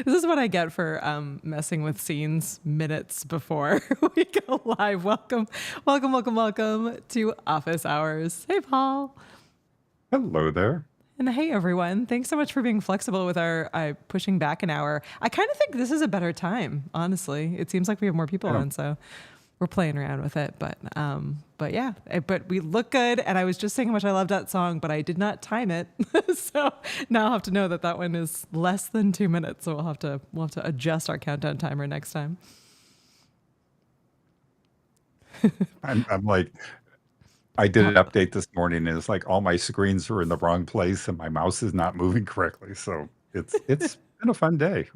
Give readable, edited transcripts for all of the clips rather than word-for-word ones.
This is what I get for messing with scenes minutes before we go live. Welcome to Office Hours. Hey, Paul. Hello there. And hey, everyone. Thanks so much for being flexible with our pushing back an hour. I kind of think this is a better time, honestly. It seems like we have more people on, so we're playing around with it. But yeah, but we look good. And I was just saying how much I loved that song, but I did not time it. So now I'll have to know that one is less than 2 minutes. So we'll have to adjust our countdown timer next time. I'm like, I did an update this morning, and it's like all my screens are in the wrong place, and my mouse is not moving correctly. So it's been a fun day.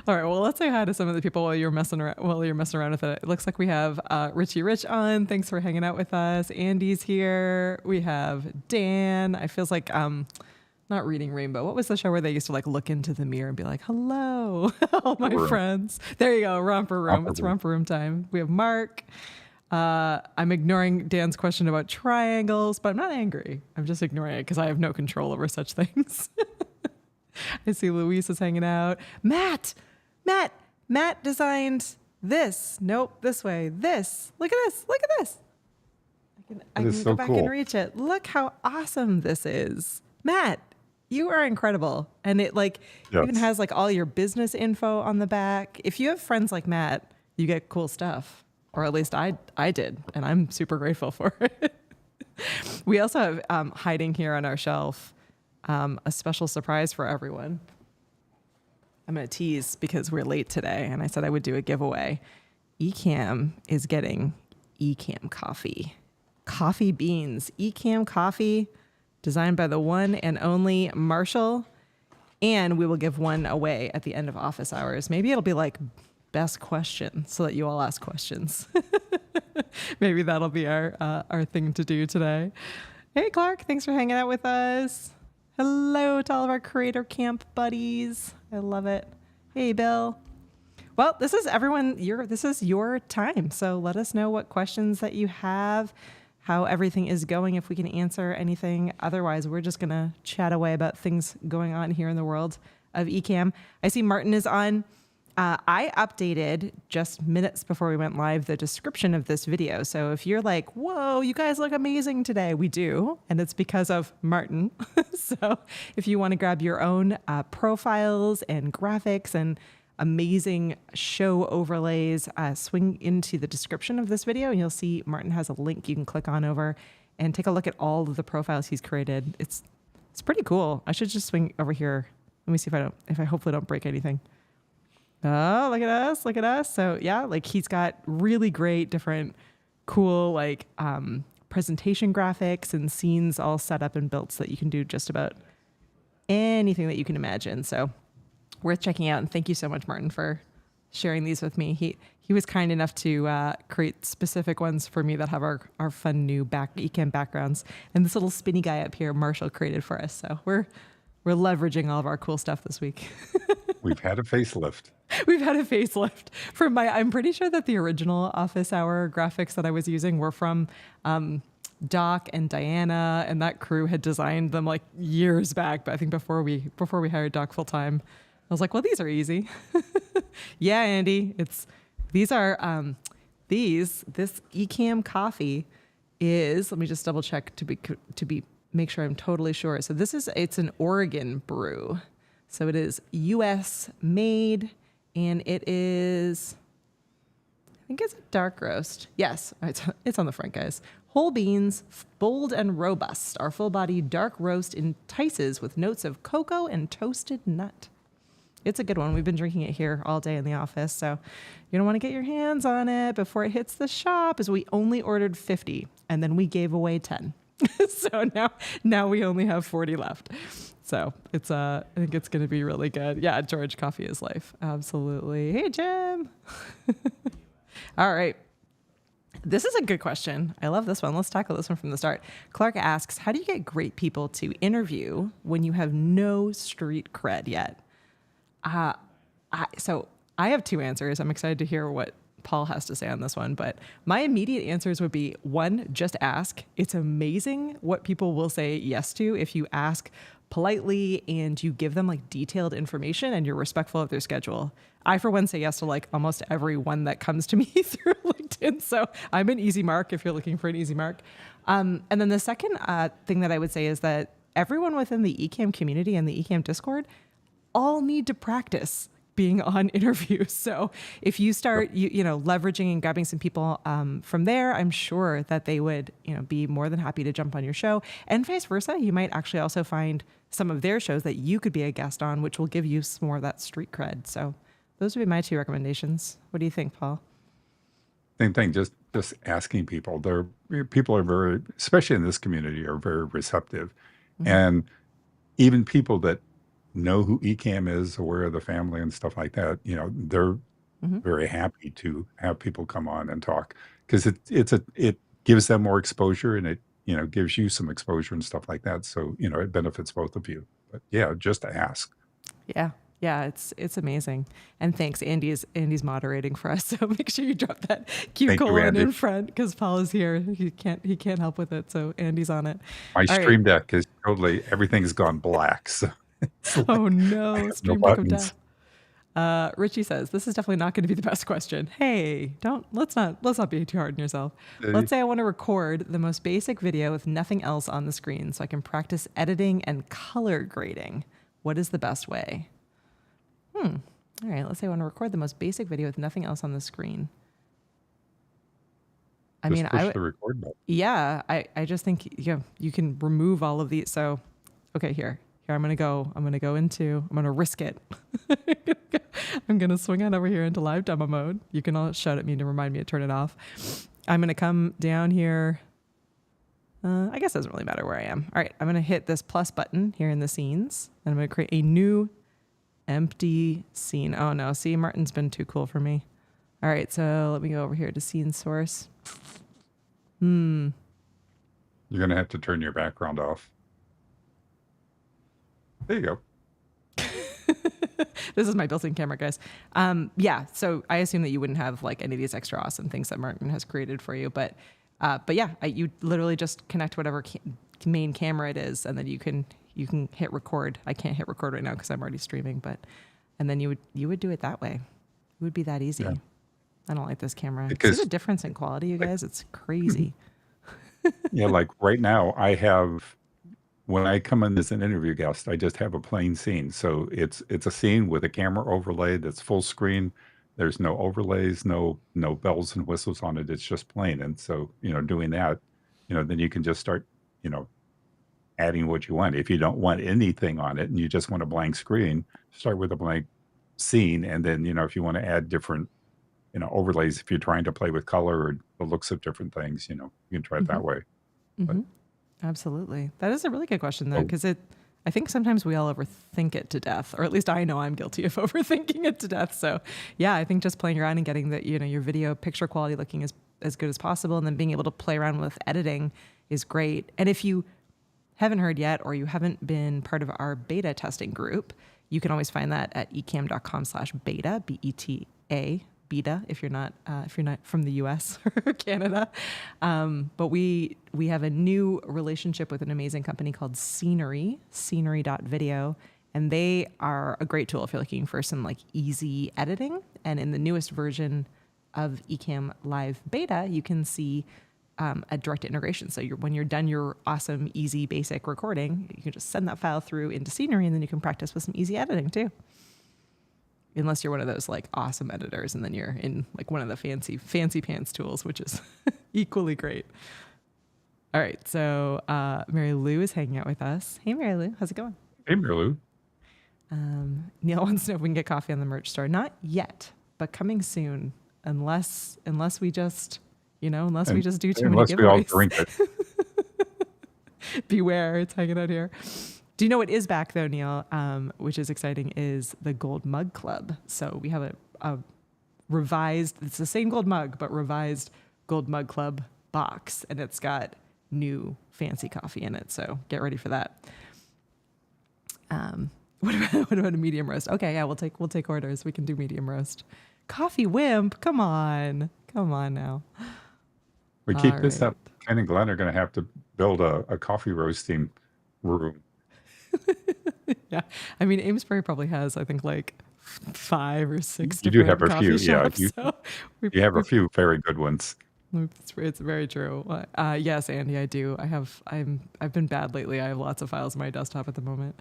All right, well, let's say hi to some of the people while you're messing around with it. It looks like we have Richie Rich on. Thanks for hanging out with us. Andy's here. We have Dan. I feels like not Reading Rainbow. What was the show where they used to like look into the mirror and be like, "Hello, all my friends." There you go, Romper Room. It's Romper Room time. We have Mark. I'm ignoring Dan's question about triangles, but I'm not angry. I'm just ignoring it because I have no control over such things. I see Luis is hanging out. Matt designed this. Nope, this way. This. Look at this. I can go back and reach it. Look how awesome this is. Matt, you are incredible. And it even has like all your business info on the back. If you have friends like Matt, you get cool stuff. Or at least I did, and I'm super grateful for it. We also have hiding here on our shelf a special surprise for everyone. I'm going to tease because we're late today, and I said I would do a giveaway. Ecamm is getting Ecamm coffee. Coffee beans. Ecamm coffee, designed by the one and only Marshall. And we will give one away at the end of office hours. Maybe it'll be like best question so that you all ask questions. Maybe that'll be our thing to do today. Hey, Clark, thanks for hanging out with us. Hello to all of our Creator Camp buddies. I love it. Hey, Bill. Well, this is this is your time. So let us know what questions that you have, how everything is going, if we can answer anything. Otherwise, we're just going to chat away about things going on here in the world of Ecamm. I see Martin is on. I updated just minutes before we went live the description of this video. So if you're like, whoa, you guys look amazing today, we do. And it's because of Martin. So if you want to grab your own profiles and graphics and amazing show overlays, swing into the description of this video and you'll see Martin has a link you can click on over and take a look at all of the profiles he's created. It's pretty cool. I should just swing over here Let me see if I hopefully don't break anything. Oh, look at us. Look at us. So yeah, like he's got really great different cool like presentation graphics and scenes all set up and built so that you can do just about anything that you can imagine. So worth checking out. And thank you so much, Martin, for sharing these with me. He was kind enough to create specific ones for me that have our fun new Ecamm backgrounds. And this little spinny guy up here, Marshall created for us. So we're leveraging all of our cool stuff this week. We've had a facelift. We've had a facelift from I'm pretty sure that the original office hour graphics that I was using were from Doc and Diana, and that crew had designed them like years back. But I think before we hired Doc full time, I was like, well, these are easy. Yeah, Andy, this Ecamm coffee is, let me just double check to make sure I'm totally sure. So it's an Oregon brew. So it is US made, and it is, I think it's a dark roast. Yes, it's on the front, guys. Whole beans, bold and robust. Our full-body dark roast entices with notes of cocoa and toasted nut. It's a good one. We've been drinking it here all day in the office, so you don't want to get your hands on it before it hits the shop, as we only ordered 50, and then we gave away 10. So now we only have 40 left. So I think it's going to be really good. Yeah, George, coffee is life. Absolutely. Hey, Jim. All right. This is a good question. I love this one. Let's tackle this one from the start. Clark asks, how do you get great people to interview when you have no street cred yet? So I have two answers. I'm excited to hear what Paul has to say on this one, but my immediate answers would be, one, just ask. It's amazing what people will say yes to if you ask politely and you give them like detailed information and you're respectful of their schedule. I, for one, say yes to like almost every one that comes to me through LinkedIn. So I'm an easy mark if you're looking for an easy mark. And then the second thing that I would say is that everyone within the Ecamm community and the Ecamm Discord all need to practice being on interviews. So if you start, leveraging and grabbing some people from there, I'm sure that they would, be more than happy to jump on your show, and vice versa. You might actually also find some of their shows that you could be a guest on, which will give you some more of that street cred. So those would be my two recommendations. What do you think, Paul? Same thing. Just asking people. People are very, especially in this community, are very receptive, and even people that know who Ecamm is, aware of the family and stuff like that, they're very happy to have people come on and talk, because it gives them more exposure, and it gives you some exposure and stuff like that. So it benefits both of you. But yeah, just ask. Yeah, it's amazing. And thanks, Andy's moderating for us, so make sure you drop that Q colon in front, because Paul is here. He can't help with it, so Andy's on it. My Stream Deck is totally, everything's gone black. So like, oh no, Stream Deck of death. Richie says, this is definitely not going to be the best question. Hey, let's not be too hard on yourself. Let's say I want to record the most basic video with nothing else on the screen so I can practice editing and color grading. What is the best way? All right, let's say I want to record the most basic video with nothing else on the screen. I push the record button. Yeah, I just think you can remove all of these. So, okay, here I'm gonna risk it. I'm gonna swing on over here into live demo mode. You can all shout at me to remind me to turn it off. I'm gonna come down here. I guess it doesn't really matter where I am. All right, I'm gonna hit this plus button here in the scenes, and I'm gonna create a new empty scene. Oh no, see, Martin's been too cool for me. All right, so let me go over here to scene source. You're gonna have to turn your background off. There you go. This is my built-in camera, guys. Yeah, so I assume that you wouldn't have like any of these extra awesome things that Martin has created for you, but yeah, you literally just connect whatever main camera it is, and then you can hit record. I can't hit record right now because I'm already streaming, and then you would do it that way. It would be that easy. Yeah. I don't like this camera. See the difference in quality, you guys? It's crazy. Yeah, like right now, when I come in as an interview guest, I just have a plain scene. So it's a scene with a camera overlay that's full screen. There's no overlays, no bells and whistles on it. It's just plain. And so, doing that, then you can just start, adding what you want. If you don't want anything on it and you just want a blank screen, start with a blank scene. And then, if you want to add different, overlays, if you're trying to play with color or the looks of different things, you can try it Mm-hmm. that way. But Mm-hmm. Absolutely. That is a really good question, though, oh, because I think sometimes we all overthink it to death, or at least I know I'm guilty of overthinking it to death. So, yeah, I think just playing around and getting your video picture quality looking as good as possible, and then being able to play around with editing is great. And if you haven't heard yet, or you haven't been part of our beta testing group, you can always find that at ecamm.com/beta, BETA, beta, if you're not from the US or Canada. But we have a new relationship with an amazing company called Scenery.video. And they are a great tool if you're looking for some like easy editing. And in the newest version of Ecamm Live Beta, you can see a direct integration. So when you're done your awesome, easy, basic recording, you can just send that file through into Scenery, and then you can practice with some easy editing too. Unless you're one of those like awesome editors, and then you're in like one of the fancy pants tools, which is equally great. All right, so Mary Lou is hanging out with us. Hey, Mary Lou, how's it going? hey, Mirlu. Neil wants to know if we can get coffee on the merch store. Not yet, but coming soon. Unless we just we just do too many Unless we all giveaways. drink it. Beware, it's hanging out here. Do you know what is back though, Neil? Which is exciting, is the Gold Mug Club. So we have a revised, it's the same gold mug, but revised Gold Mug Club box, and it's got new fancy coffee in it. So get ready for that. What about a medium roast? Okay, yeah, we'll take orders. We can do medium roast. Coffee wimp, come on now. We keep All this right. up. Ken and Glenn are going to have to build a coffee roasting room. Yeah, I mean, Amesbury probably has, I think, like 5 or 6 You do have different a coffee few, yeah. shops. So You have a few very good ones. it's very true. Yes, Andy, I do. I've been bad lately. I have lots of files on my desktop at the moment.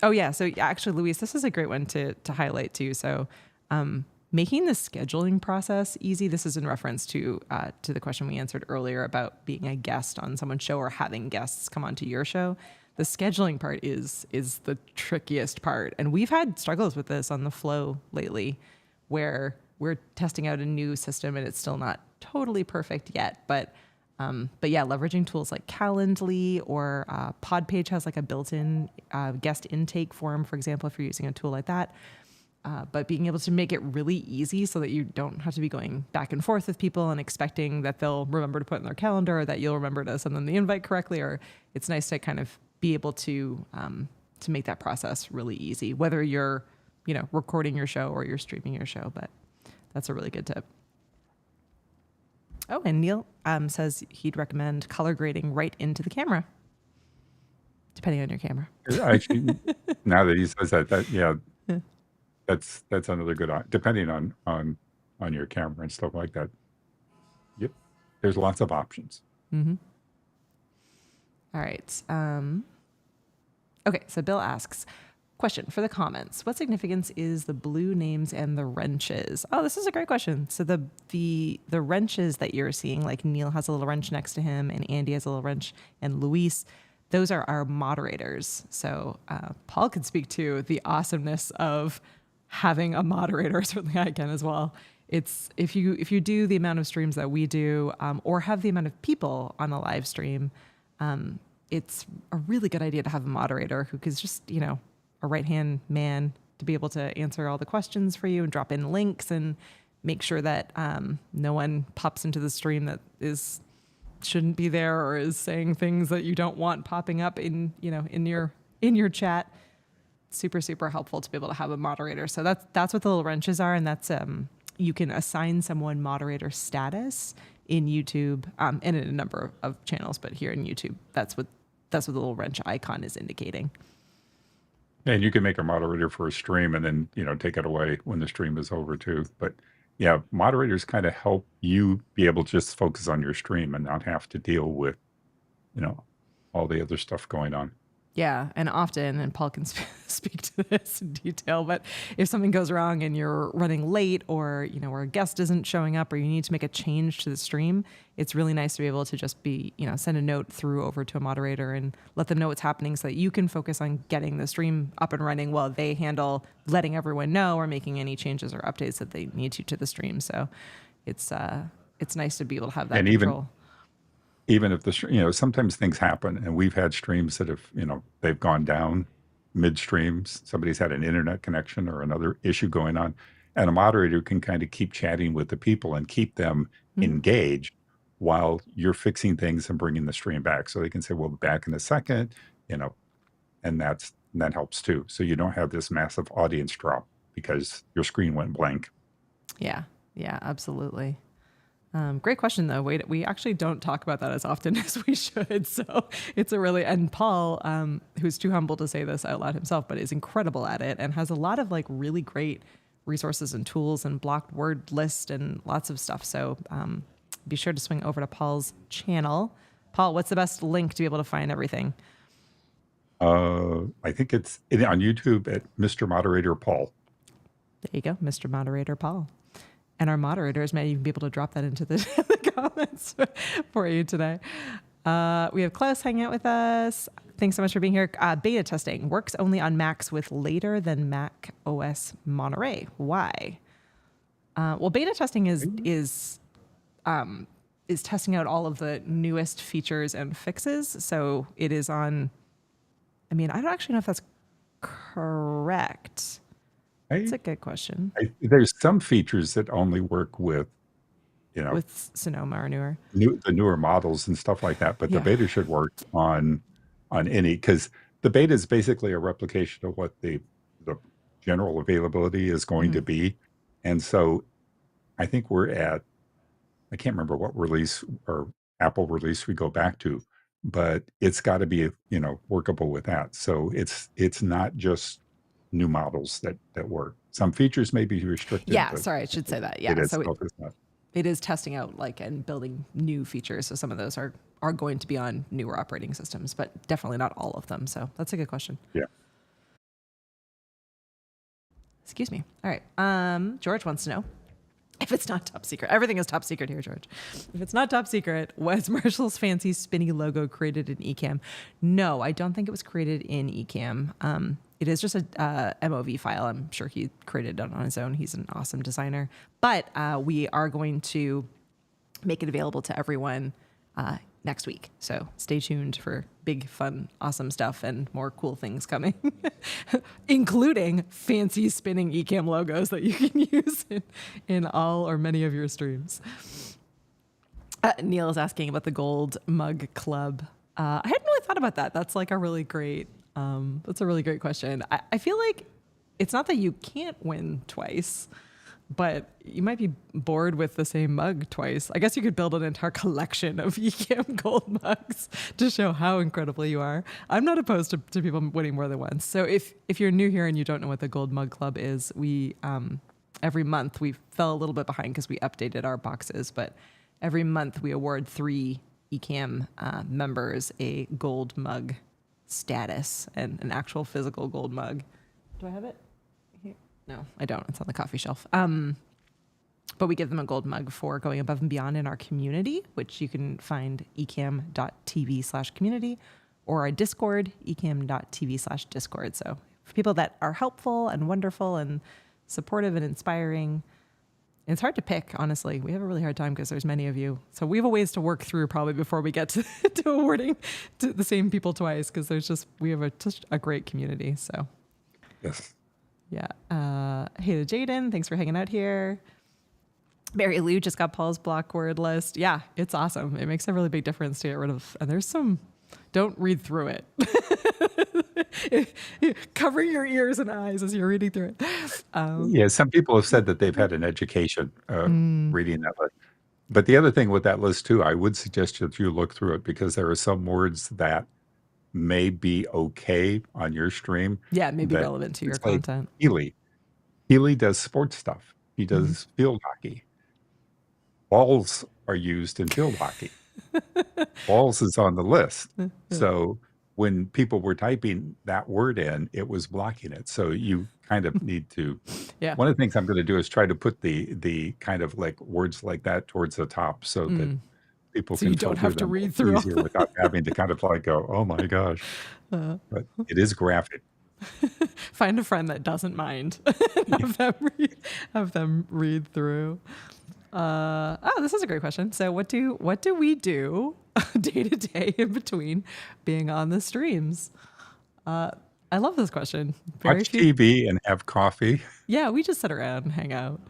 Oh yeah, so actually, Luis, this is a great one to highlight too. So, making the scheduling process easy. This is in reference to the question we answered earlier about being a guest on someone's show or having guests come onto your show. The scheduling part is the trickiest part, and we've had struggles with this on the Flow lately, where we're testing out a new system and it's still not totally perfect yet, but yeah, leveraging tools like Calendly or Podpage has like a built-in guest intake form, for example, if you're using a tool like that. But being able to make it really easy so that you don't have to be going back and forth with people and expecting that they'll remember to put in their calendar, or that you'll remember to send them the invite correctly. Or it's nice to kind of be able to make that process really easy, whether you're recording your show or you're streaming your show. But that's a really good tip. Oh, and Neil says he'd recommend color grading right into the camera, depending on your camera. Actually, now that he says that yeah, that's another good, depending on your camera and stuff like that. Yep, there's lots of options. Mm-hmm. All right. Okay, so Bill asks, question for the comments: what significance is the blue names and the wrenches? Oh, this is a great question. So the wrenches that you're seeing, like Neil has a little wrench next to him, and Andy has a little wrench, and Luis, those are our moderators. So Paul could speak to the awesomeness of having a moderator. Certainly I can as well. It's if you do the amount of streams that we do, or have the amount of people on a live stream, it's a really good idea to have a moderator who is just a right-hand man to be able to answer all the questions for you and drop in links and make sure that no one pops into the stream that shouldn't be there or is saying things that you don't want popping up in your chat. Super, super helpful to be able to have a moderator. So that's what the little wrenches are, and that's you can assign someone moderator status in YouTube and in a number of channels, but here in YouTube, that's what the little wrench icon is indicating. And you can make a moderator for a stream and then, take it away when the stream is over too. But yeah, moderators kind of help you be able to just focus on your stream and not have to deal with, all the other stuff going on. Yeah, and often, and Paul can speak to this in detail, but if something goes wrong and you're running late, or or a guest isn't showing up, or you need to make a change to the stream, it's really nice to be able to just be send a note through over to a moderator and let them know what's happening, so that you can focus on getting the stream up and running while they handle letting everyone know or making any changes or updates that they need to the stream. So it's nice to be able to have that And control. even if sometimes things happen, and we've had streams that have, they've gone down midstreams. Somebody's had an internet connection or another issue going on, and a moderator can kind of keep chatting with the people and keep them engaged while you're fixing things and bringing the stream back. So they can say, "We'll be back in a second," and that helps too. So you don't have this massive audience drop because your screen went blank. Yeah, absolutely. Great question, though. We actually don't talk about that as often as we should. So it's and Paul, who's too humble to say this out loud himself, but is incredible at it and has a lot of really great resources and tools and blocked word list and lots of stuff. So be sure to swing over to Paul's channel. Paul, what's the best link to be able to find everything? I think it's on YouTube at Mr. Moderator Paul. There you go, Mr. Moderator Paul. And our moderators, maybe you can be able to drop that into the comments for you today. We have Klaus hanging out with us. Thanks so much for being here. Beta testing works only on Macs with later than Mac OS Monterey. Why? Well, beta testing is testing out all of the newest features and fixes. So it is on. I mean, I don't actually know if that's correct. That's a good question. There's some features that only work with, with Sonoma or newer, the newer models and stuff like that. But the beta should work on any, because the beta is basically a replication of what the general availability is going to be. And so I think we're at, I can't remember what release or Apple release we go back to, but it's got to be, workable with that. So it's not just new models that work. Some features may be restricted. Yeah, sorry, I should say that. Yeah, so it is testing out and building new features. So some of those are going to be on newer operating systems, but definitely not all of them. So that's a good question. Yeah. Excuse me. All right. George wants to know if it's not top secret. Everything is top secret here, George. If it's not top secret, was Marshall's fancy spinny logo created in Ecamm? No, I don't think it was created in Ecamm. It is just a MOV file. I'm sure he created it on his own. He's an awesome designer. But we are going to make it available to everyone next week. So stay tuned for big, fun, awesome stuff and more cool things coming, including fancy spinning Ecamm logos that you can use in all or many of your streams. Neil is asking about the Gold Mug Club. I hadn't really thought about that. That's a really great question. I feel like it's not that you can't win twice, but you might be bored with the same mug twice. I guess you could build an entire collection of Ecamm gold mugs to show how incredible you are. I'm not opposed to people winning more than once. So if you're new here and you don't know what the Gold Mug Club is, we every month we fell a little bit behind because we updated our boxes, but every month we award 3 Ecamm members a gold mug status and an actual physical gold mug. Do I have it? No, I don't. It's on the coffee shelf. But we give them a gold mug for going above and beyond in our community, which you can find ecamm.tv/community, or our Discord, ecamm.tv/discord. So for people that are helpful and wonderful and supportive and inspiring, it's hard to pick, honestly. We have a really hard time because there's many of you. So we have a ways to work through probably before we get to awarding to the same people twice, because we have just a great community. So yes. Yeah. Hey to Jaden, thanks for hanging out here. Mary Lou just got Paul's block word list. Yeah, it's awesome. It makes a really big difference to get rid of. And there's some, don't read through it. Cover your ears and eyes as you're reading through it. Some people have said that they've had an education reading that list. But the other thing with that list too, I would suggest that you look through it, because there are some words that may be okay on your stream. Yeah, it may be relevant to your content. Healy does sports stuff. He does field hockey. Balls are used in field hockey. Balls is on the list. So when people were typing that word in, it was blocking it. So you kind of need to. Yeah. One of the things I'm going to do is try to put the kind of like words like that towards the top so that Mm. people So you can don't filter have to them read through all easier without having to kind of like go, oh my gosh. the. But it is graphic. Find a friend that doesn't mind. Yeah. Have them read through. Oh, this is a great question. So, what do we do day to day in between being on the streams? I love this question. Very Watch few. TV and have coffee. Yeah, we just sit around and hang out.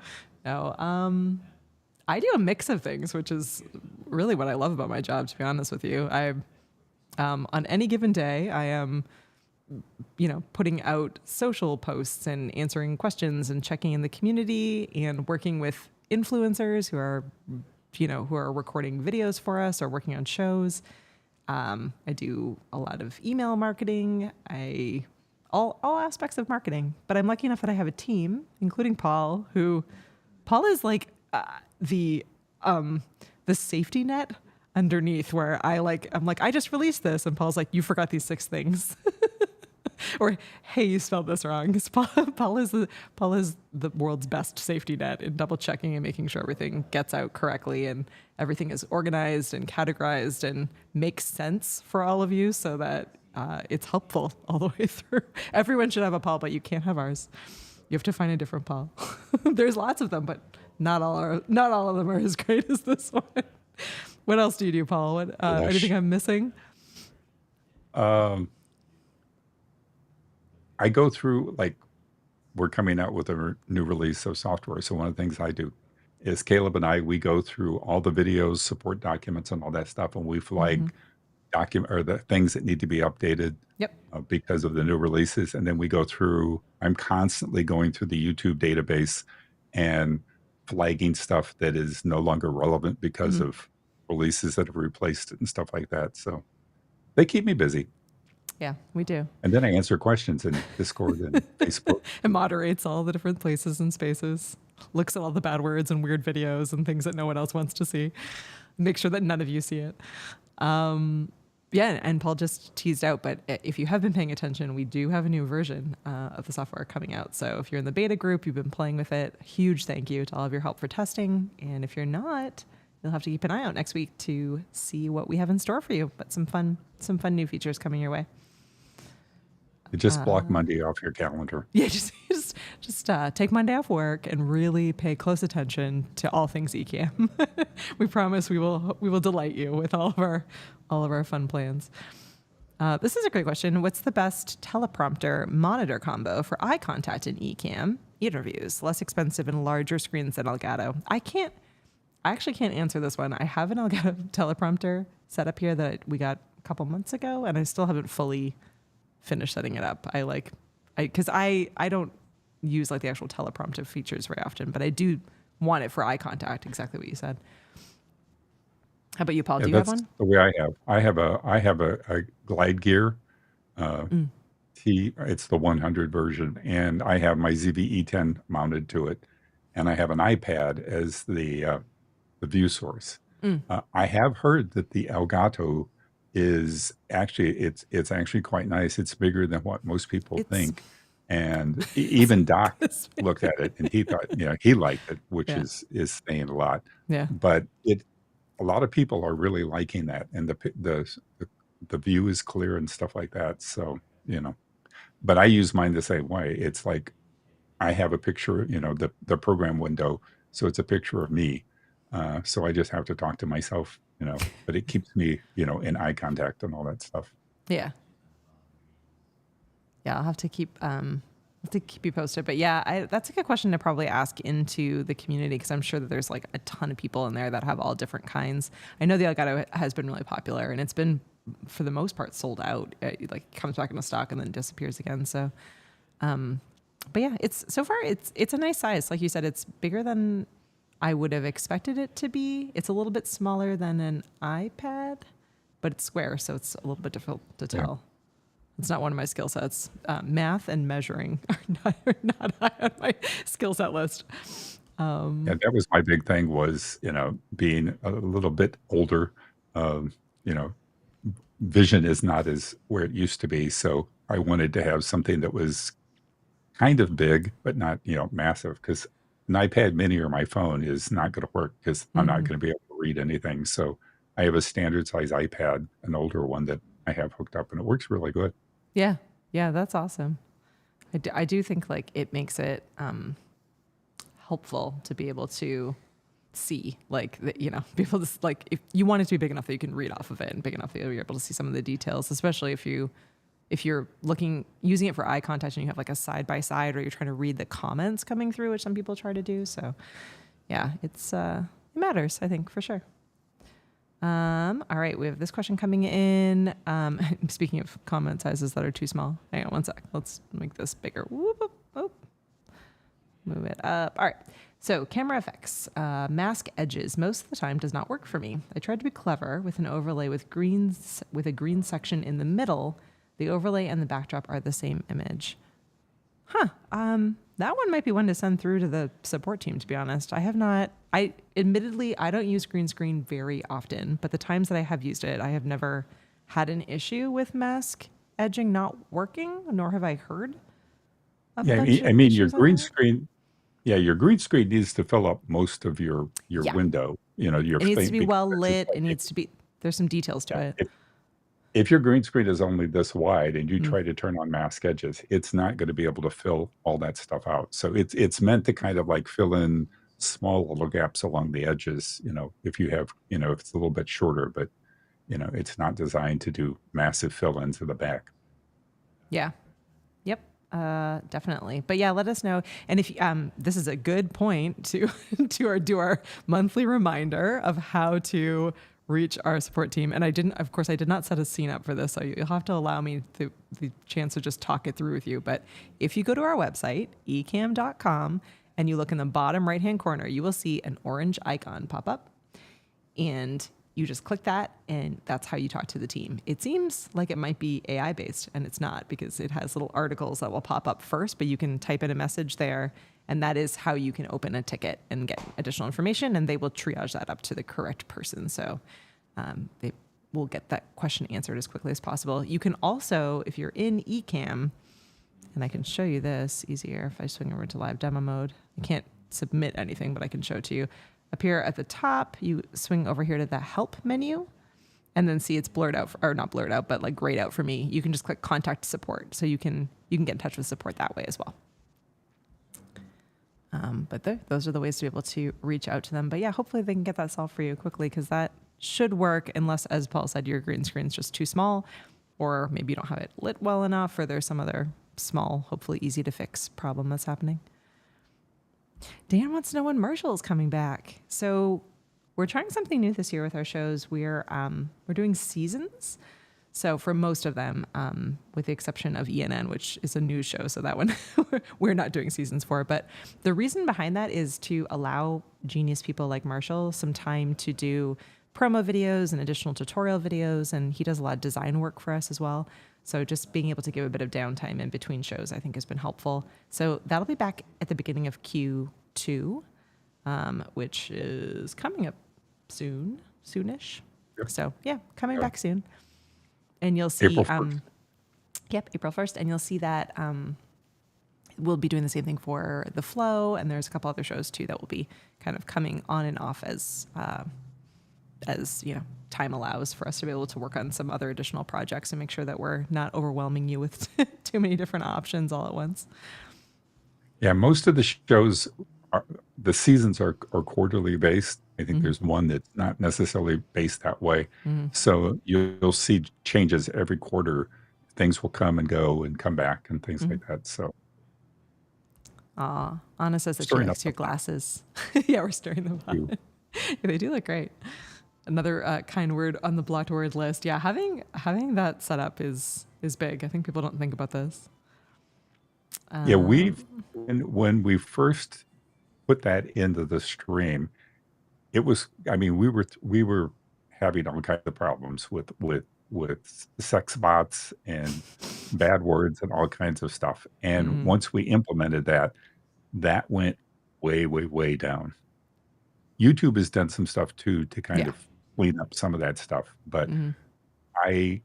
No, I do a mix of things, which is really what I love about my job. To be honest with you, on any given day, I am, putting out social posts and answering questions and checking in the community and working with influencers who are recording videos for us or working on shows. I do a lot of email marketing. All aspects of marketing. But I'm lucky enough that I have a team, including Paul, Paul is like the safety net underneath where I'm like, I just released this, and Paul's like, you forgot these 6 things. Or, hey, you spelled this wrong. 'Cause Paul is the world's best safety net in double checking and making sure everything gets out correctly and everything is organized and categorized and makes sense for all of you so that it's helpful all the way through. Everyone should have a Paul, but you can't have ours. You have to find a different Paul. There's lots of them, but not all of them are as great as this one. What else do you do, Paul? Anything I'm missing? Um, I go through, like, we're coming out with a new release of software. So one of the things I do is Caleb and we go through all the videos, support documents, and all that stuff, and we Mm-hmm. flag document or the things that need to be updated Yep. because of the new releases. And then we go through. I'm constantly going through the YouTube database and flagging stuff that is no longer relevant because Mm-hmm. of releases that have replaced it and stuff like that. So they keep me busy. Yeah, we do. And then I answer questions in Discord and Facebook. It moderates all the different places and spaces, looks at all the bad words and weird videos and things that no one else wants to see. Make sure that none of you see it. Yeah, and Paul just teased out, but if you have been paying attention, we do have a new version of the software coming out. So if you're in the beta group, you've been playing with it, huge thank you to all of your help for testing. And if you're not, you'll have to keep an eye out next week to see what we have in store for you. But some fun new features coming your way. Just block Monday off your calendar. Yeah, just take Monday off work and really pay close attention to all things Ecamm. We promise we will delight you with all of our fun plans. This is a great question. What's the best teleprompter monitor combo for eye contact in Ecamm interviews? Less expensive and larger screens than Elgato. I actually can't answer this one. I have an Elgato teleprompter set up here that we got a couple months ago, and I still haven't fully finished setting it up. Because I don't use like the actual teleprompter features very often, but I do want it for eye contact. Exactly what you said. How about you, Paul? Yeah, Do you have that's one? the way I have. I have a Glide Gear. Uh, it's the 100 version, and I have my ZV-E10 mounted to it, and I have an iPad as the view source. I have heard that the Elgato is actually it's actually quite nice. It's bigger than what most people think, and even Doc looked at it and he thought, he liked it, which is saying a lot. Yeah. But a lot of people are really liking that, and the view is clear and stuff like that. So but I use mine the same way. It's like I have a picture, the program window, so it's a picture of me. So I just have to talk to myself, but it keeps me, in eye contact and all that stuff. Yeah. Yeah, I'll have to keep you posted. But yeah, that's a good question to probably ask into the community, because I'm sure that there's like a ton of people in there that have all different kinds. I know the Elgato has been really popular, and it's been, for the most part, sold out. It comes back into stock and then disappears again. So, but yeah, it's a nice size. Like you said, it's bigger than I would have expected it to be. It's a little bit smaller than an iPad, but it's square, so it's a little bit difficult to tell. Yeah. It's not one of my skill sets. Math and measuring are not high on my skill set list. Yeah, that was my big thing was, being a little bit older, vision is not as where it used to be. So I wanted to have something that was kind of big, but not, massive, because an iPad mini or my phone is not going to work because I'm not Mm, going to be able to read anything. So I have a standard size iPad, an older one that I have hooked up, and it works really good. yeah. Yeah, that's awesome. I do think like it makes it helpful to be able to see like be able to like if you want it to be big enough that you can read off of it and big enough that you're able to see some of the details, especially if you're using it for eye contact and you have like a side by side or you're trying to read the comments coming through, which some people try to do. So yeah, it matters, I think, for sure. All right, we have this question coming in. Speaking of comment sizes that are too small, hang on one sec. Let's make this bigger. Whoop, whoop, whoop. Move it up. All right. So camera effects, mask edges most of the time does not work for me. I tried to be clever with an overlay with a green section in the middle. The overlay and the backdrop are the same image. Huh. That one might be one to send through to the support team, to be honest. Admittedly, I don't use green screen very often, but the times that I have used it, I have never had an issue with mask edging not working, nor have I heard a Yeah, bunch I of mean, your issues like green that. screen, yeah, your green screen needs to fill up most of your Yeah. window, your It needs to thing, be because well that's just lit. It like needs to be, there's some details to yeah, it. if your green screen is only this wide and you Mm. try to turn on mask edges, it's not going to be able to fill all that stuff out. So it's meant to kind of like fill in small little gaps along the edges, if you have, if it's a little bit shorter, but it's not designed to do massive fill-ins in the back. Yeah. Yep. Definitely. But yeah, let us know. And if this is a good point to do our monthly reminder of how to reach our support team. And of course, I did not set a scene up for this, so you'll have to allow me the chance to just talk it through with you. But if you go to our website, ecamm.com, and you look in the bottom right-hand corner, you will see an orange icon pop up. And you just click that, and that's how you talk to the team. It seems like it might be AI based, and it's not, because it has little articles that will pop up first, but you can type in a message there, and that is how you can open a ticket and get additional information, and they will triage that up to the correct person. So they will get that question answered as quickly as possible. You can also, if you're in Ecamm, and I can show you this easier if I swing over to live demo mode. I can't submit anything, but I can show it to you. Up here at the top, you swing over here to the help menu, and then see it's blurred out, or not blurred out, but like grayed out for me. You can just click contact support. So you can get in touch with support that way as well. But those are the ways to be able to reach out to them. But yeah, hopefully they can get that solved for you quickly, because that should work, unless, as Paul said, your green screen's just too small, or maybe you don't have it lit well enough, or there's some other small, hopefully easy to fix problem that's happening. Dan wants to know when Marshall's coming back. So we're trying something new this year with our shows. We're doing seasons. So for most of them, with the exception of ENN, which is a news show, so that one we're not doing seasons for. But the reason behind that is to allow genius people like Marshall some time to do promo videos and additional tutorial videos, and he does a lot of design work for us as well. So just being able to give a bit of downtime in between shows, I think, has been helpful. So that'll be back at the beginning of Q2, which is coming up soonish. Yep. So yeah, coming back soon. And you'll see, April 1st. Yep, April 1st. And you'll see that we'll be doing the same thing for The Flow. And there's a couple other shows too that will be kind of coming on and off as time allows for us to be able to work on some other additional projects and make sure that we're not overwhelming you with too many different options all at once. Yeah, most of the shows, the seasons are quarterly based. I think there's one that's not necessarily based that way. So you'll see changes every quarter. Things will come and go and come back and things like that. So Anna says that she stirring up likes your the pot. glasses. Yeah, we're stirring them up. Yeah, they do look great. Another kind word on the blocked word list. Yeah, having that set up is big. I think people don't think about this. Yeah, when we first put that into the stream, it was, I mean, we were having all kinds of problems with sex bots and bad words and all kinds of stuff. And once we implemented that, that went way, way, way down. YouTube has done some stuff too to kind Yeah. of clean up some of that stuff, but I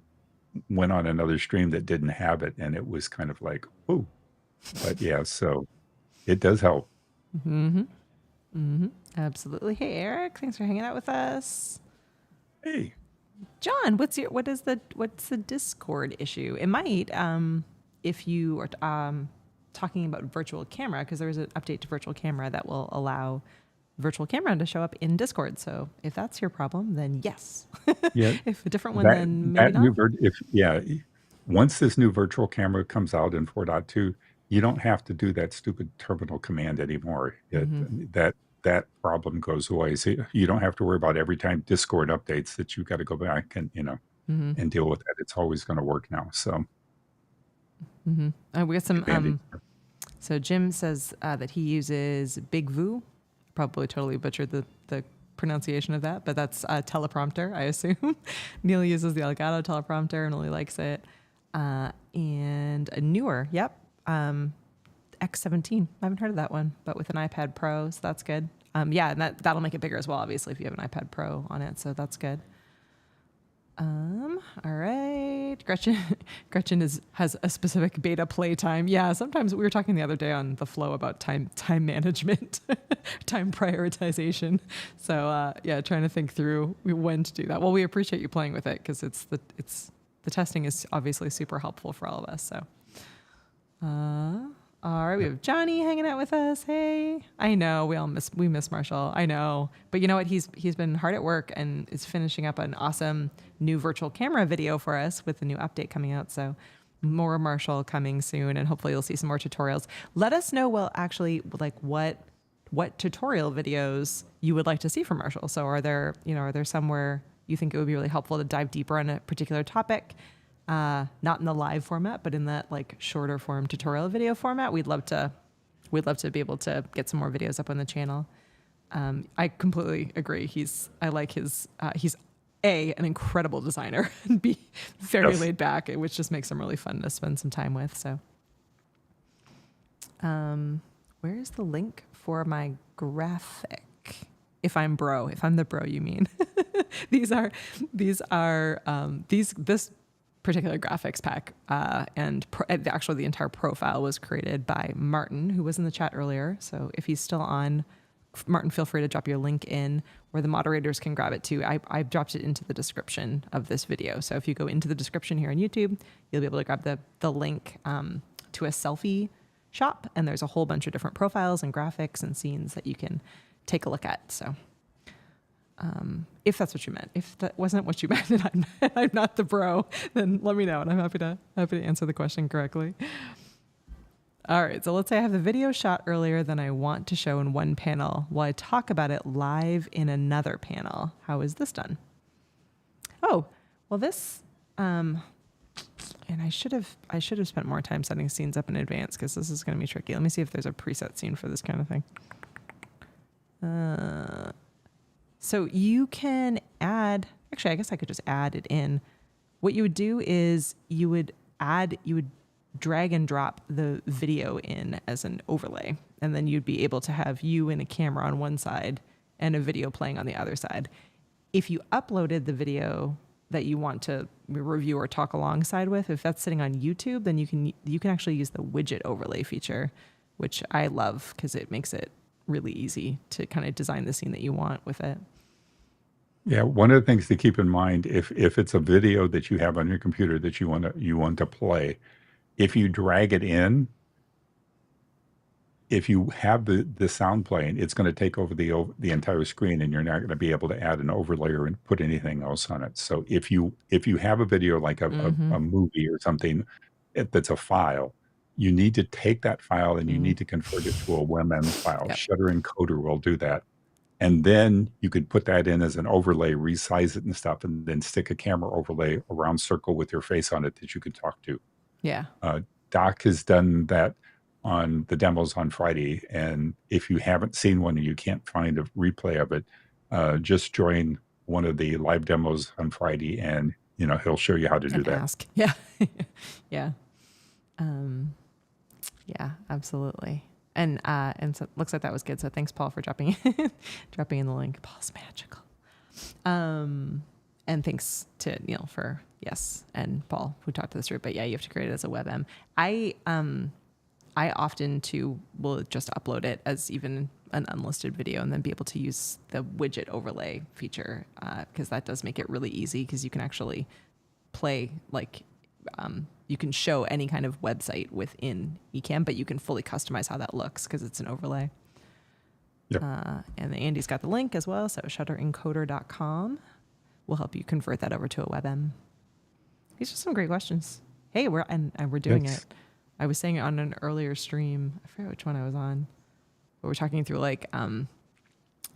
went on another stream that didn't have it, and it was kind of like, oh, but yeah, so it does help. Mm-hmm. Mm-hmm. Absolutely. Hey, Eric, thanks for hanging out with us. Hey, John, what's the Discord issue? It might, if you are talking about virtual camera, because there is an update to virtual camera that will allow virtual camera to show up in Discord. So if that's your problem, then yes. yeah, If a different one, then maybe that not. once this new virtual camera comes out in 4.2, you don't have to do that stupid terminal command anymore. That problem goes away. So you don't have to worry about every time Discord updates that you got to go back and and deal with that. It's always going to work now. So We got some. advantage. So Jim says that he uses Big Vu. Probably totally butchered the pronunciation of that, but that's a teleprompter, I assume. Neil uses the Elgato teleprompter and really likes it. And a newer, X17. I haven't heard of that one, but with an iPad Pro, so that's good. And that'll make it bigger as well, obviously, if you have an iPad Pro on it, so that's good. All right. Gretchen has a specific beta play time. Yeah, sometimes we were talking the other day on the flow about time management, time prioritization. So trying to think through when to do that. Well, we appreciate you playing with it because the testing is obviously super helpful for all of us. So all right, we have Johnny hanging out with us. Hey, I know we miss Marshall. I know, but you know what? He's been hard at work and is finishing up an awesome new virtual camera video for us with the new update coming out. So more Marshall coming soon, and hopefully you'll see some more tutorials. Let us know. Well, actually, like what tutorial videos you would like to see from Marshall. So are there somewhere you think it would be really helpful to dive deeper on a particular topic? Not in the live format, but in that like shorter form tutorial video format. We'd love to be able to get some more videos up on the channel. I completely agree. He's an incredible designer and B, very laid back, which just makes him really fun to spend some time with. So, where's the link for my graphic? If I'm the bro, you mean? This particular graphics pack actually the entire profile was created by Martin, who was in the chat earlier. So if he's still on, Martin, feel free to drop your link in, or the moderators can grab it too. I've dropped it into the description of this video. So if you go into the description here on YouTube, you'll be able to grab the link to a selfie shop, and there's a whole bunch of different profiles and graphics and scenes that you can take a look at. So if that's what you meant. If that wasn't what you meant and I'm not the bro, then let me know and I'm happy to answer the question correctly. All right, so let's say I have the video shot earlier than I want to show in one panel while I talk about it live in another panel. How is this done? Oh, well this, and I should have spent more time setting scenes up in advance because this is going to be tricky. Let me see if there's a preset scene for this kind of thing. So you can add, actually, I guess I could just add it in. What you would do is you would drag and drop the video in as an overlay, and then you'd be able to have you and a camera on one side and a video playing on the other side. If you uploaded the video that you want to review or talk alongside with, if that's sitting on YouTube, then you can actually use the widget overlay feature, which I love because it makes it really easy to kind of design the scene that you want with it. Yeah, one of the things to keep in mind, if it's a video that you have on your computer that you want to play, if you drag it in, if you have the sound playing, it's going to take over the entire screen, and you're not going to be able to add an overlay or put anything else on it. So if you have a video like a movie or something that's a file, you need to take that file and you need to convert it to a WebM file. Yep. Shutter Encoder will do that. And then you could put that in as an overlay, resize it and stuff, and then stick a camera overlay around circle with your face on it that you could talk to. Yeah. Doc has done that on the demos on Friday. And if you haven't seen one and you can't find a replay of it, just join one of the live demos on Friday and, he'll show you how to do that. Ask. Yeah. Yeah. Yeah, absolutely. And so it looks like that was good. So thanks, Paul, for dropping in the link. Paul's magical. And And thanks to Neil for yes, and Paul who talked to this through. But yeah, you have to create it as a WebM. I often too will just upload it as even an unlisted video and then be able to use the widget overlay feature because that does make it really easy because you can actually play like you can show any kind of website within Ecamm, but you can fully customize how that looks because it's an overlay. Yep. And Andy's got the link as well, so shutterencoder.com will help you convert that over to a WebM. These are some great questions. Hey, we're doing it. I was saying it on an earlier stream. I forget which one I was on. But we're talking through like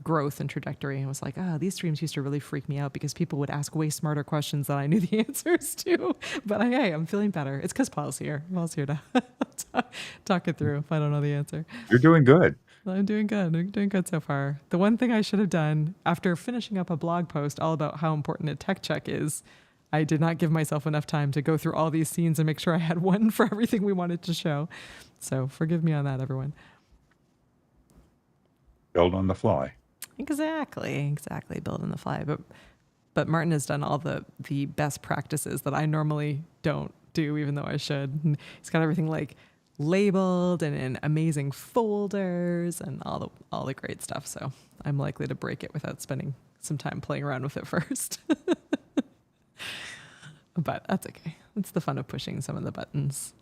growth and trajectory. And I was like, these streams used to really freak me out because people would ask way smarter questions than I knew the answers to. But hey, I'm feeling better. It's because Paul's here. Paul's here to talk it through if I don't know the answer. You're doing good. I'm doing good. I'm doing good so far. The one thing I should have done after finishing up a blog post all about how important a tech check is, I did not give myself enough time to go through all these scenes and make sure I had one for everything we wanted to show. So forgive me on that, everyone. Build on the fly. Exactly. Build on the fly. But Martin has done all the best practices that I normally don't do, even though I should. And he's got everything like labeled and in amazing folders and all the great stuff. So I'm likely to break it without spending some time playing around with it first. But that's okay. It's the fun of pushing some of the buttons.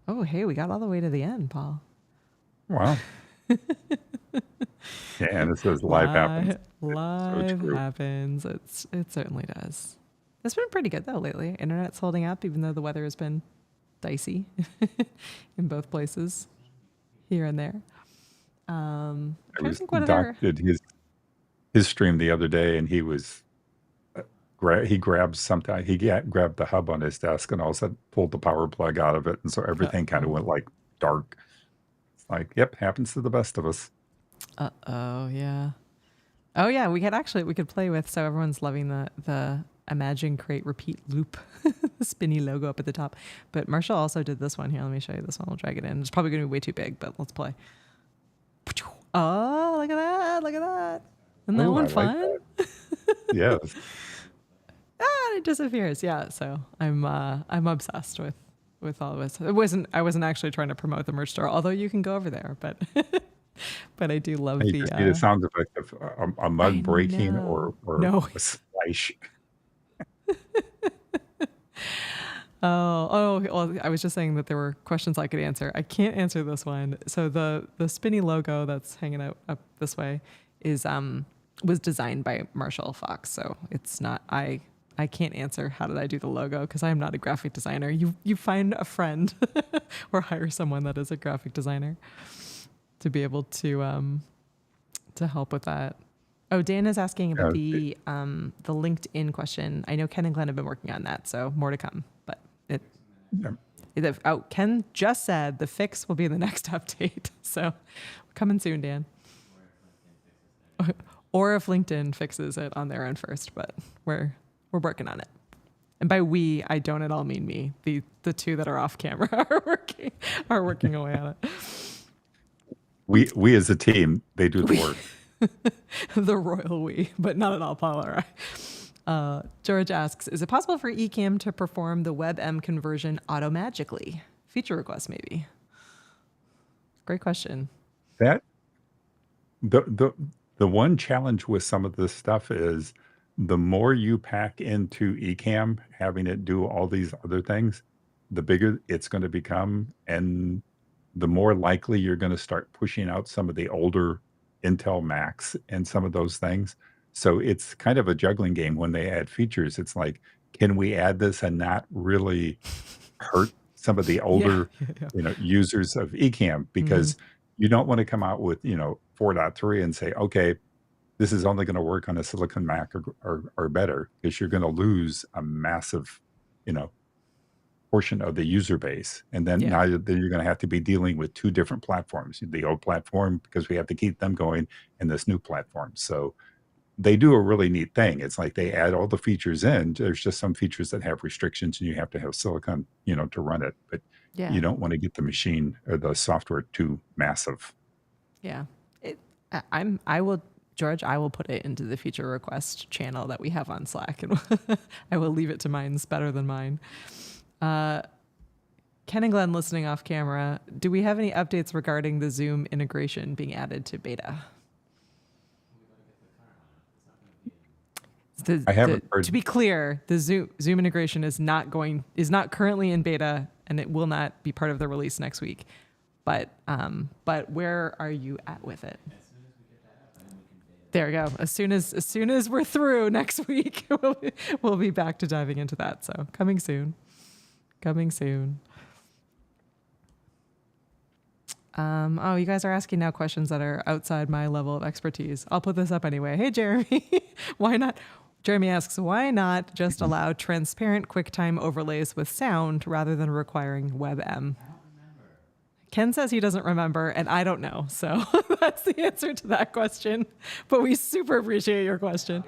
Oh, hey, we got all the way to the end, Paul. Wow. Yeah, and it says live happens. Live happens. It certainly does. It's been pretty good though lately. Internet's holding up, even though the weather has been dicey in both places, here and there. Doc did his stream the other day, and he was he grabbed something. He grabbed the hub on his desk, and all of a sudden pulled the power plug out of it, and so everything kind of went like dark. It's like, yep, happens to the best of us. Yeah. Oh yeah, we could play with. So everyone's loving the Imagine, Create, Repeat loop, the spinny logo up at the top. But Marshall also did this one here. Let me show you this one. We'll drag it in. It's probably going to be way too big, but let's play. Oh, look at that! Look at that! Isn't that one fun? Like that. Yes. It disappears. Yeah. So I'm obsessed with all of this. I wasn't actually trying to promote the merch store, although you can go over there. But but I do love you just need a sound effect of a mug breaking or a splash. Well, I was just saying that there were questions I could answer. I can't answer this one. So the spinny logo that's hanging out up this way was designed by Marshall Fox. So it's not I can't answer how did I do the logo because I am not a graphic designer. You find a friend or hire someone that is a graphic designer to be able to help with that. Oh, Dan is asking about the LinkedIn question. I know Ken and Glenn have been working on that, so more to come. But Ken just said the fix will be in the next update. So coming soon, Dan. Or if LinkedIn fixes it on their end first, but we're working on it. And by we, I don't at all mean me. The two that are off camera are working away on it. We as a team, they do the work. The royal we, but not at all Paul or I. George asks, is it possible for Ecamm to perform the WebM conversion auto-magically? Feature request, maybe. Great question. That the one challenge with some of this stuff is the more you pack into Ecamm, having it do all these other things, the bigger it's going to become, and the more likely you're going to start pushing out some of the older Intel Macs and some of those things. So it's kind of a juggling game when they add features. It's like, can we add this and not really hurt some of the older users of Ecamm? Because you don't want to come out with 4.3 and say, okay, this is only going to work on a Silicon Mac or better, because you're going to lose a massive portion of the user base. And then now you're going to have to be dealing with two different platforms, the old platform, because we have to keep them going, and this new platform. So they do a really neat thing. It's like they add all the features in. There's just some features that have restrictions, and you have to have silicon, to run it. But you don't want to get the machine or the software too massive. Yeah. I will George, I will put it into the feature request channel that we have on Slack, and I will leave it to mine's better than mine. Ken and Glenn listening off camera. Do we have any updates regarding the Zoom integration being added to beta? I haven't heard. To be clear, the Zoom integration is not currently in beta, and it will not be part of the release next week. But where are you at with it? There we go. As soon as we're through next week, we'll be back to diving into that. So coming soon. Oh, you guys are asking now questions that are outside my level of expertise. I'll put this up anyway. Hey, Jeremy, why not? Jeremy asks, why not just allow transparent QuickTime overlays with sound rather than requiring WebM? Ken says he doesn't remember, and I don't know. So that's the answer to that question. But we super appreciate your question.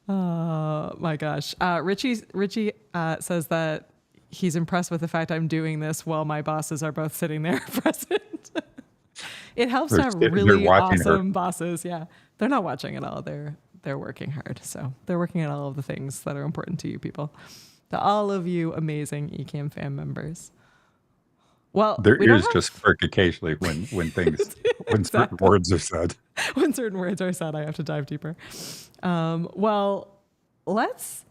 Oh, my gosh. Richie says that he's impressed with the fact I'm doing this while my bosses are both sitting there present. It helps to have really awesome bosses. Yeah. They're not watching at all. They're working hard. So they're working on all of the things that are important to you people. To all of you amazing Ecamm fan members. Well, their ears just perk occasionally when things when certain words are said. When certain words are said, I have to dive deeper. Well, let's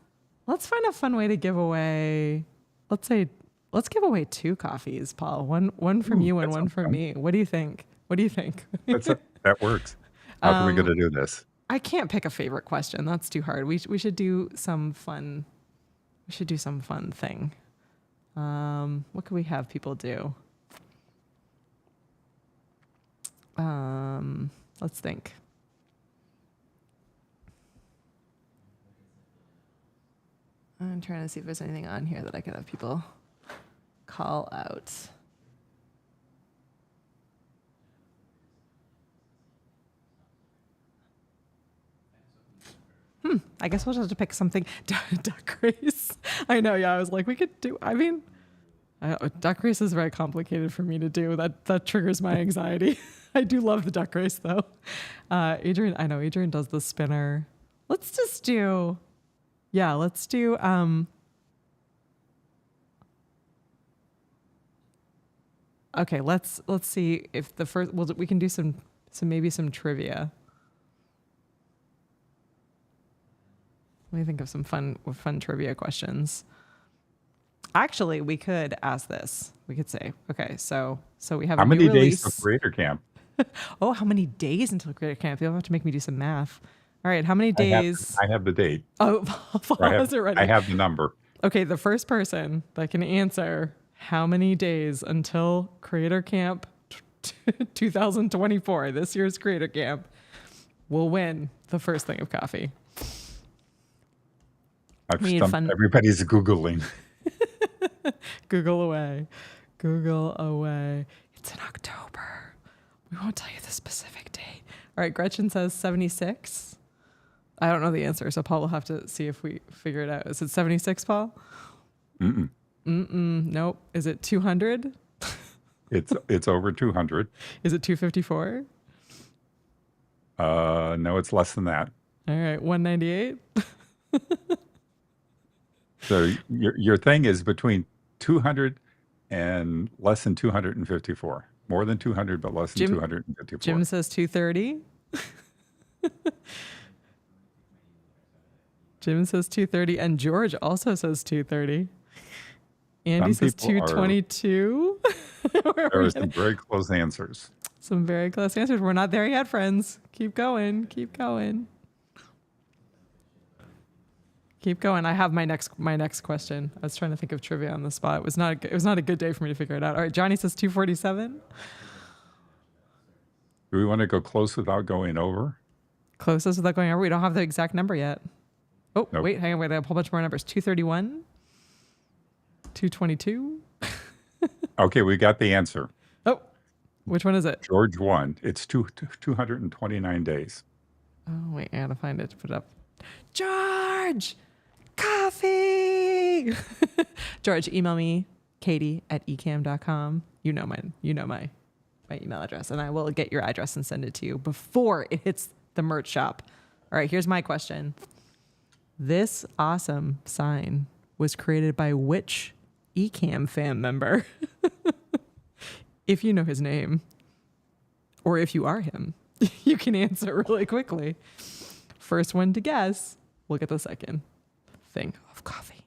find a fun way to give away. Let's give away 2 coffees, Paul. One from you and one from me. What do you think? That works. How are we going to do this? I can't pick a favorite question. That's too hard. We should do some fun. We should do some fun thing. What could we have people do? Let's think. I'm trying to see if there's anything on here that I could have people call out. I guess we'll just have to pick something. Duck race. I know. Yeah, I was like, we could do. I mean, duck race is very complicated for me to do. That triggers my anxiety. I do love the duck race though. Adrian, I know Adrian does the spinner. Let's just do. Yeah, let's do. Okay, let's see if the first. Well, we can do some maybe some trivia. Let me think of some fun trivia questions. Actually, we could ask this. We could say, okay, so we have how a many new release. days of Creator Camp? Oh, how many days until Creator Camp? You'll have to make me do some math. All right, how many days? I have the date. Oh, Paul has it ready. I have the number. Okay, the first person that can answer how many days until Creator Camp 2024, this year's Creator Camp, will win the first thing of coffee. Everybody's Googling. Google away. It's in October. We won't tell you the specific date. All right, Gretchen says 76. I don't know the answer, so Paul will have to see if we figure it out. Is it 76, Paul? Nope. Is it 200? It's over 200. Is it 254? No, it's less than that. All right, 198. So your thing is between 200 and less than 254. More than 200, but less than 254. Jim says 230. Jim says 230, and George also says 230. Andy says 222. There are some very close answers. Some very close answers. We're not there yet, friends. Keep going. I have my next question. I was trying to think of trivia on the spot. It was not a good day for me to figure it out. All right, Johnny says 247. Do we want to go close without going over? Closest without going over. We don't have the exact number yet. Oh, nope. Wait, hang on. Wait, I have a whole bunch more numbers. 231. 222. Okay, we got the answer. Oh, which one is it? George won. It's 229 days. Oh, wait, I gotta find it to put it up. George! Coffee! George, email me, Katie@ecamm.com. You know my my email address, and I will get your address and send it to you before it hits the merch shop. All right, here's my question. This awesome sign was created by which Ecamm fan member? If you know his name, or if you are him, you can answer really quickly. First one to guess will get the second thing of coffee.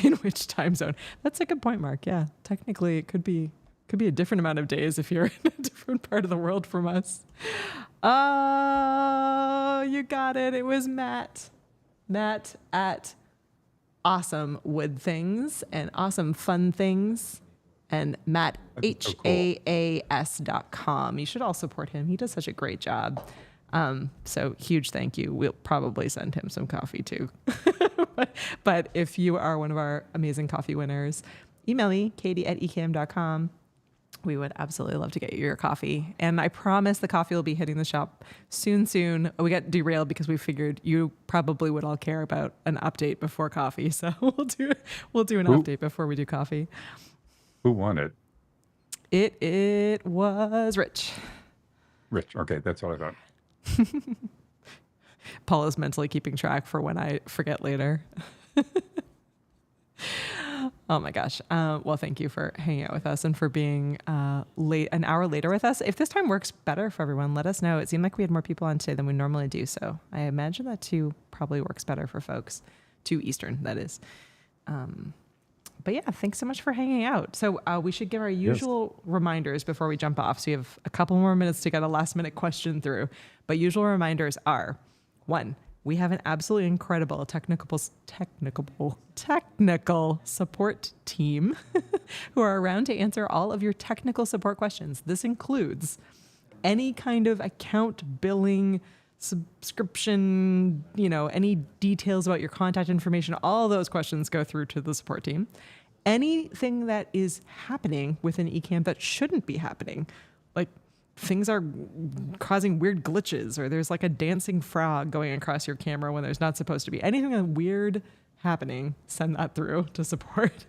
In which time zone? That's a good point, Mark. Yeah, technically it could be a different amount of days if you're in a different part of the world from us. Oh, you got it. It was Matt. Matt at Awesome Wood Things and Awesome Fun Things, and Matt HAAS.com. You should all support him. He does such a great job. So huge thank you. We'll probably send him some coffee too. But if you are one of our amazing coffee winners, email me, katie@ecamm.com. We would absolutely love to get you your coffee. And I promise the coffee will be hitting the shop soon. We got derailed because we figured you probably would all care about an update before coffee. So we'll do an update before we do coffee. Who won it? It was Rich. Rich. Okay, that's what I thought. Paul is mentally keeping track for when I forget later. Oh my gosh. Well, thank you for hanging out with us and for being an hour later with us. If this time works better for everyone, let us know. It seemed like we had more people on today than we normally do. So I imagine that 2 probably works better for folks. 2 Eastern, that is. But yeah, thanks so much for hanging out. So we should give our usual reminders before we jump off. So we have a couple more minutes to get a last minute question through. But usual reminders are, 1, we have an absolutely incredible technical support team who are around to answer all of your technical support questions. This includes any kind of account billing, subscription, any details about your contact information. All those questions go through to the support team. Anything that is happening within Ecamm that shouldn't be happening, like things are causing weird glitches, or there's like a dancing frog going across your camera when there's not supposed to be. Anything weird happening, send that through to support.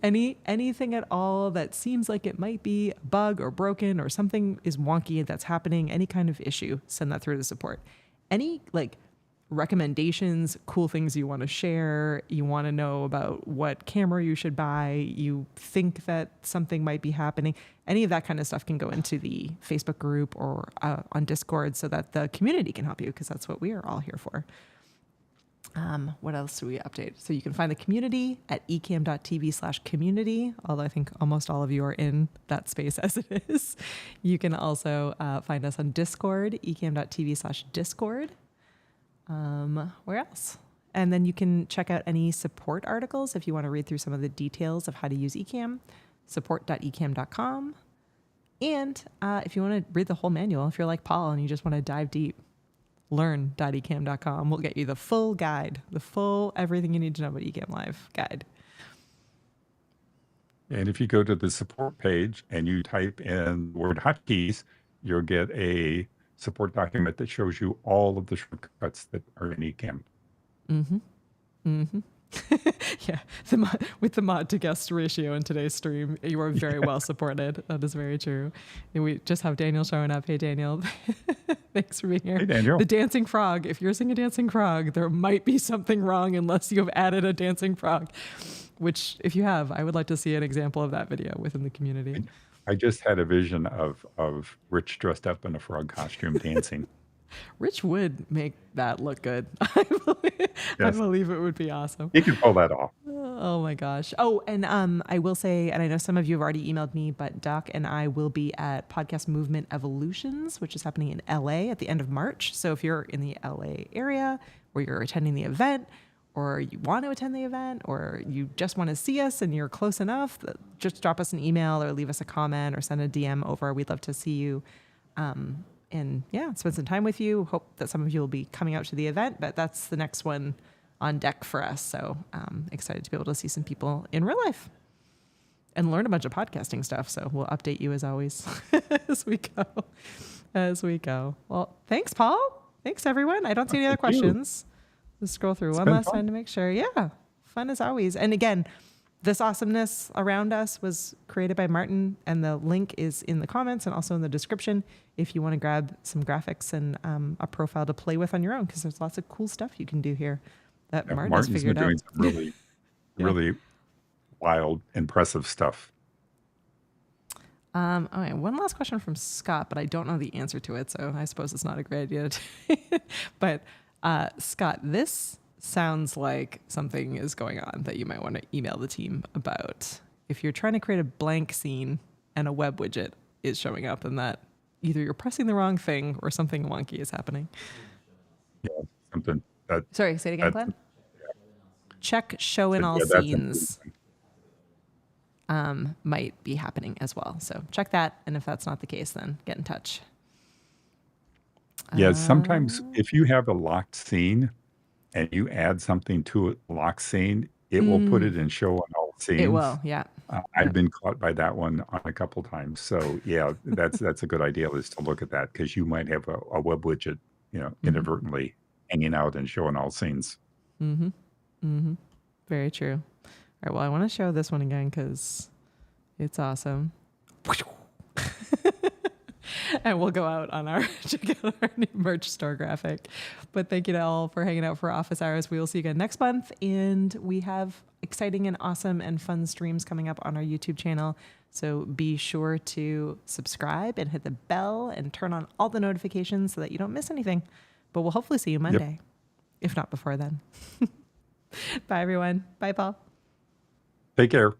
Anything at all that seems like it might be a bug or broken or something is wonky that's happening, any kind of issue, send that through to support. Any recommendations, cool things you want to share, you want to know about what camera you should buy, you think that something might be happening, any of that kind of stuff can go into the Facebook group or on Discord so that the community can help you, because that's what we are all here for. What else do we update? So you can find the community at ecamm.tv/community, although I think almost all of you are in that space as it is. You can also find us on Discord, ecamm.tv/discord. Where else? And then you can check out any support articles if you want to read through some of the details of how to use Ecamm, support.ecamm.com. And if you want to read the whole manual, if you're like Paul and you just want to dive deep, learn.ecamm.com. We'll get you the full guide, the full everything you need to know about Ecamm Live guide. And if you go to the support page and you type in the word hotkeys, you'll get a support document that shows you all of the shortcuts that are in Ecamm. Mm-hmm. Mm-hmm. Yeah, with the mod to guest ratio in today's stream, you are very well supported. That is very true. And we just have Daniel showing up. Hey, Daniel. Thanks for being here. Hey, Daniel. The dancing frog. If you're seeing a dancing frog, there might be something wrong unless you have added a dancing frog, which if you have, I would like to see an example of that video within the community. I just had a vision of Rich dressed up in a frog costume dancing. Rich would make that look good. I believe it would be awesome. He can pull that off. Oh my gosh. Oh, and I will say, and I know some of you have already emailed me, but Doc and I will be at Podcast Movement Evolutions, which is happening in LA at the end of March. So if you're in the LA area or you're attending the event, or you want to attend the event, or you just want to see us and you're close enough, just drop us an email or leave us a comment or send a DM over. We'd love to see you. And yeah, spend some time with you. Hope that some of you will be coming out to the event, but that's the next one on deck for us. So excited to be able to see some people in real life and learn a bunch of podcasting stuff. So we'll update you as always as we go. Well, thanks, Paul. Thanks, everyone. I don't see any other questions. Let's scroll through one last time to make sure. Yeah, fun as always. And again, this awesomeness around us was created by Martin, and the link is in the comments and also in the description if you want to grab some graphics and a profile to play with on your own, because there's lots of cool stuff you can do here that Yeah, Martin has Martin's been figured out. doing some really, Yeah. really wild, impressive stuff. Okay, one last question from Scott, but I don't know the answer to it, so I suppose it's not a great idea. But Scott, this sounds like something is going on that you might want to email the team about. If you're trying to create a blank scene and a web widget is showing up, and that either you're pressing the wrong thing or something wonky is happening. Yeah, something that Sorry, say it again, that's Glenn. Check show in all yeah, that's scenes might be happening as well. So check that, and if that's not the case, then get in touch. yeah. Sometimes if you have a locked scene and you add something to a locked scene, it will put it in show on all It will, scenes. yeah. I've been caught by that one on a couple times. So yeah, that's a good idea is to look at that, because you might have a web widget, inadvertently hanging out and showing all scenes. Very true. All right, well, I want to show this one again because it's awesome. And we'll go out on our check out our new merch store graphic. But thank you to all for hanging out for Office Hours. We will see you again next month, and we have exciting and awesome and fun streams coming up on our YouTube channel. So be sure to subscribe and hit the bell and turn on all the notifications so that you don't miss anything. But we'll hopefully see you Monday, if not before then. Bye, everyone. Bye, Paul. Take care.